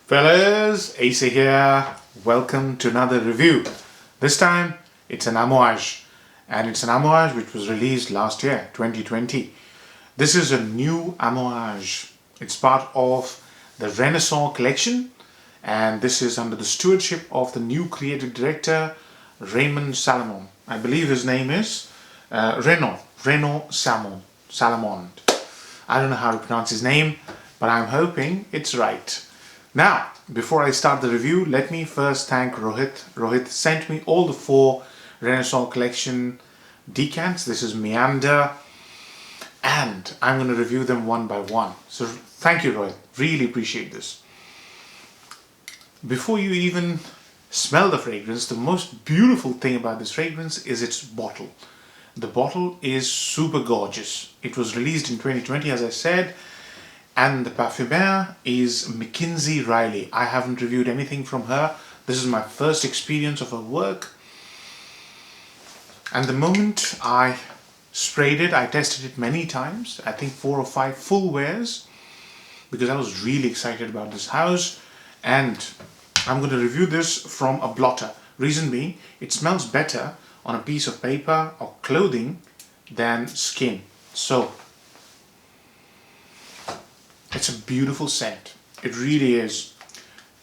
Fellas, Asa here. Welcome to another review. This time it's an Amouage, and it's an Amouage which was released last year, 2020. This is a new Amouage. It's part of the Renaissance collection, and this is under the stewardship of the new creative director Renaud Salmon. I believe his name is Renaud Salmon. I don't know how to pronounce his name, but I'm hoping it's right. Now, before I start the review, let me first thank Rohit. Rohit sent me all the 4 Renaissance collection decants. This is Meander, and I'm going to review them one by one. So thank you, Rohit. Really appreciate this. Before you even smell the fragrance, the most beautiful thing about this fragrance is its bottle. The bottle is super gorgeous. It was released in 2020, as I said. And the parfumeur is McKinsey Riley. I haven't reviewed anything from her. This is my first experience of her work. And the moment I sprayed it, I tested it many times. I think 4 or 5 full wears, because I was really excited about this house. And I'm going to review this from a blotter. Reason being, it smells better on a piece of paper or clothing than skin. So it's a beautiful scent. It really is.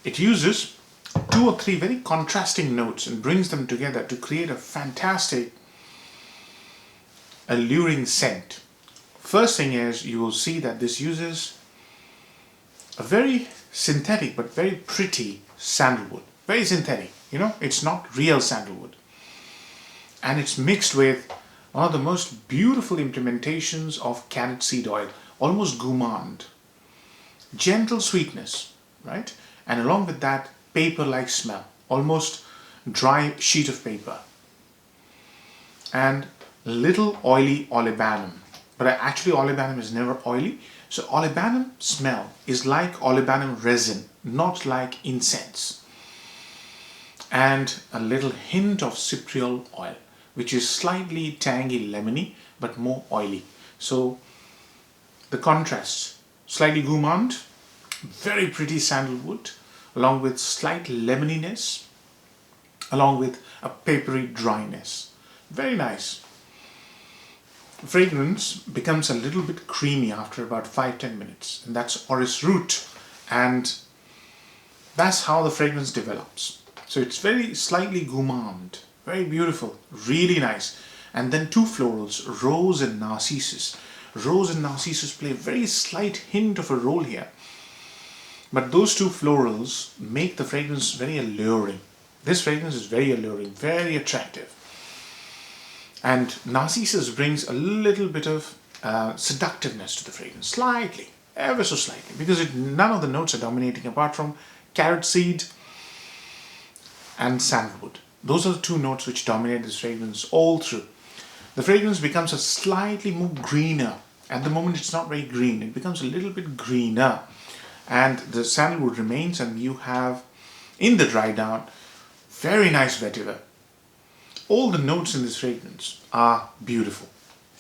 It uses 2 or 3 very contrasting notes and brings them together to create a fantastic, alluring scent. First thing is, you will see that this uses a very synthetic but very pretty sandalwood. Very synthetic, you know, it's not real sandalwood. And it's mixed with one of the most beautiful implementations of carrot seed oil, almost gourmand. Gentle sweetness, right? And along with that, paper-like smell, almost dry sheet of paper. And little oily olibanum. But actually olibanum is never oily. So olibanum smell is like olibanum resin, not like incense. And a little hint of cypriol oil, which is slightly tangy, lemony, but more oily. So the contrast, slightly gourmand, very pretty sandalwood, along with slight lemoniness, along with a papery dryness. Very nice. The fragrance becomes a little bit creamy after about 5-10 minutes, and that's orris root, and that's how the fragrance develops. So it's very slightly gourmand, very beautiful, really nice. And then 2 florals, rose and narcissus. Rose and narcissus play a very slight hint of a role here. But those 2 florals make the fragrance very alluring. This fragrance is very alluring, very attractive. And narcissus brings a little bit of seductiveness to the fragrance, slightly, ever so slightly, because none of the notes are dominating apart from carrot seed and sandalwood. Those are the 2 notes which dominate this fragrance all through. The fragrance becomes a slightly more greener. At the moment it's not very green, it becomes a little bit greener. And the sandalwood remains, and you have, in the dry down, very nice vetiver. All the notes in this fragrance are beautiful.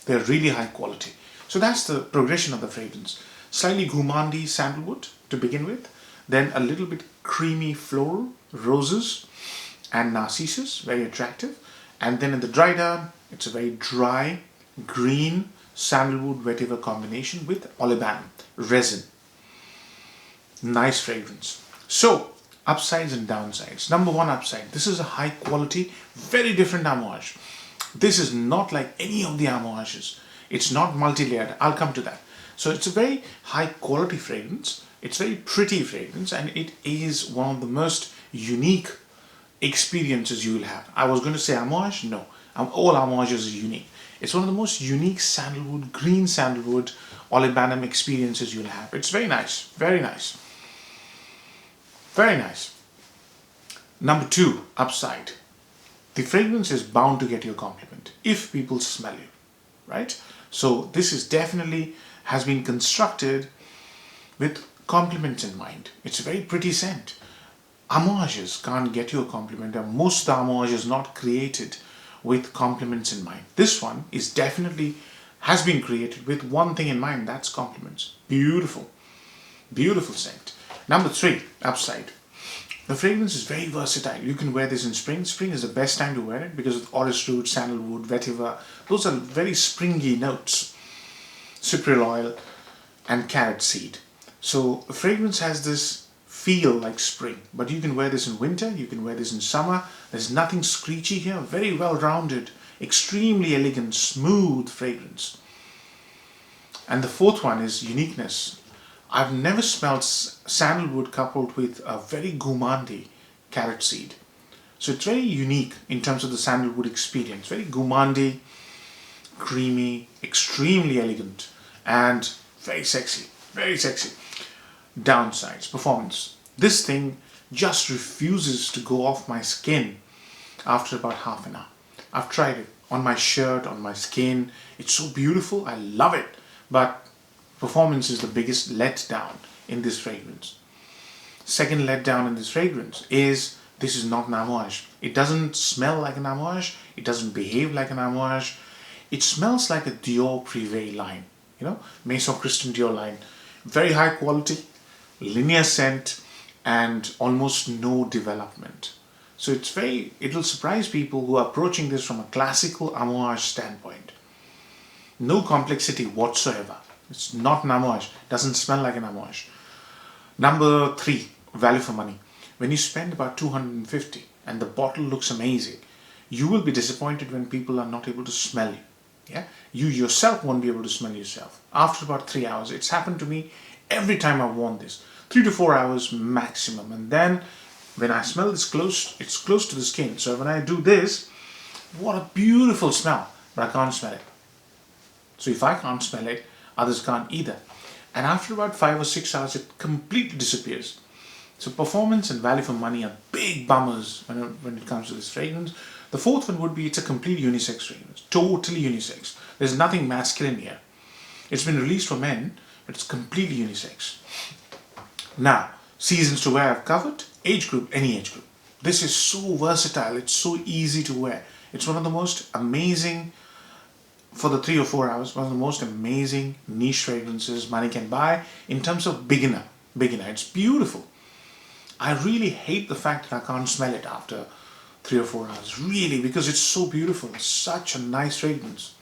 They're really high quality. So that's the progression of the fragrance. Slightly gourmandy sandalwood to begin with, then a little bit creamy floral, roses and narcissus, very attractive. And then in the dry down, it's a very dry, green sandalwood vetiver combination with olibanum, resin. Nice fragrance. So, upsides and downsides. Number 1 upside, this is a high quality, very different Amouage. This is not like any of the Amouages. It's not multi-layered. I'll come to that. So it's a very high quality fragrance. It's very pretty fragrance, and it is one of the most unique experiences you will have. I was going to say Amouage. No, all Amouages are unique. It's one of the most unique sandalwood, green sandalwood, olibanum experiences you'll have. It's very nice, very nice. Very nice. Number 2, upside. The fragrance is bound to get you a compliment if people smell you, right? So this is definitely has been constructed with compliments in mind. It's a very pretty scent. Amouages can't get you a compliment, and most of the Amouage is not created with compliments in mind. This one is definitely has been created with one thing in mind, that's compliments. Beautiful, beautiful scent. Number 3, upside. The fragrance is very versatile. You can wear this in spring. Spring is the best time to wear it because of orris root, sandalwood, vetiver. Those are very springy notes. Cypriol oil and carrot seed. So the fragrance has this feel like spring, but you can wear this in winter, you can wear this in summer. There's nothing screechy here. Very well rounded, extremely elegant, smooth fragrance. And the 4th one is uniqueness. I've never smelled sandalwood coupled with a very gourmandy carrot seed. So it's very unique in terms of the sandalwood experience. Very gourmandy, creamy, extremely elegant, and very sexy. Very sexy. Downsides, performance. This thing just refuses to go off my skin after about half an hour. I've tried it on my shirt, on my skin. It's so beautiful. I love it. But performance is the biggest letdown in this fragrance. Second letdown in this fragrance is this is not an Amouage. It doesn't smell like an Amouage. It doesn't behave like an Amouage. It smells like a Dior Privé line. You know, Maison Christian Dior line. Very high quality, linear scent, and almost no development. So it'll surprise people who are approaching this from a classical Amouage standpoint. No complexity whatsoever. It's not an Amouage. Doesn't smell like an Amouage. Number 3, value for money. When you spend about $250 and the bottle looks amazing, you will be disappointed when people are not able to smell you. Yeah? You yourself won't be able to smell yourself. After about 3 hours, it's happened to me every time I've worn this. 3 to 4 hours maximum. And then when I smell this it's close to the skin. So when I do this, what a beautiful smell. But I can't smell it. So if I can't smell it, others can't either. And after about 5 or 6 hours, it completely disappears. So performance and value for money are big bummers when it comes to this fragrance. The 4th one would be it's a complete unisex fragrance. Totally unisex. There's nothing masculine here. It's been released for men, but it's completely unisex. Now, seasons to wear I've covered. Age group, any age group. This is so versatile. It's so easy to wear. It's one of the most amazing, for the 3 or 4 hours, one of the most amazing niche fragrances money can buy in terms of beginner. It's beautiful. I really hate the fact that I can't smell it after 3 or 4 hours. Really, because it's so beautiful. It's such a nice fragrance.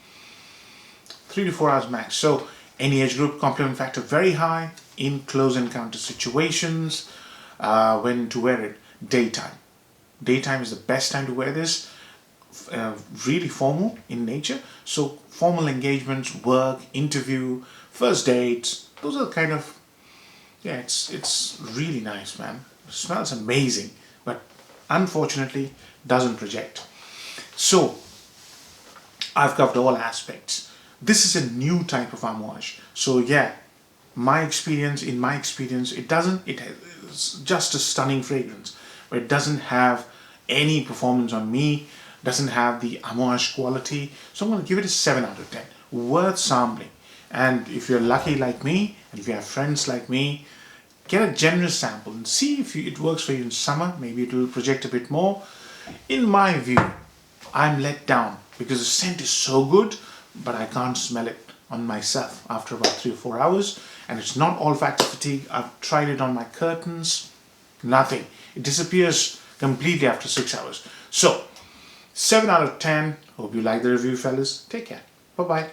3 to 4 hours max. So any age group, compliment factor very high in close encounter situations. When to wear it? Daytime. Daytime is the best time to wear this. Really formal in nature. So formal engagements, work, interview, first dates. Those are kind of, yeah, it's really nice, man. It smells amazing, but unfortunately doesn't project. So I've covered all aspects. This is a new type of Amouage. So yeah, in my experience, it's just a stunning fragrance, but it doesn't have any performance on me, doesn't have the Amouage quality. So I'm going to give it a 7 out of 10. Worth sampling. And if you're lucky like me, and if you have friends like me, get a generous sample and see if it works for you in summer. Maybe it will project a bit more. In my view, I'm let down because the scent is so good, but I can't smell it on myself after about 3 or 4 hours. And it's not olfactory fatigue. I've tried it on my curtains. Nothing. It disappears completely after 6 hours. So, 7 out of 10. Hope you like the review, fellas. Take care. Bye-bye.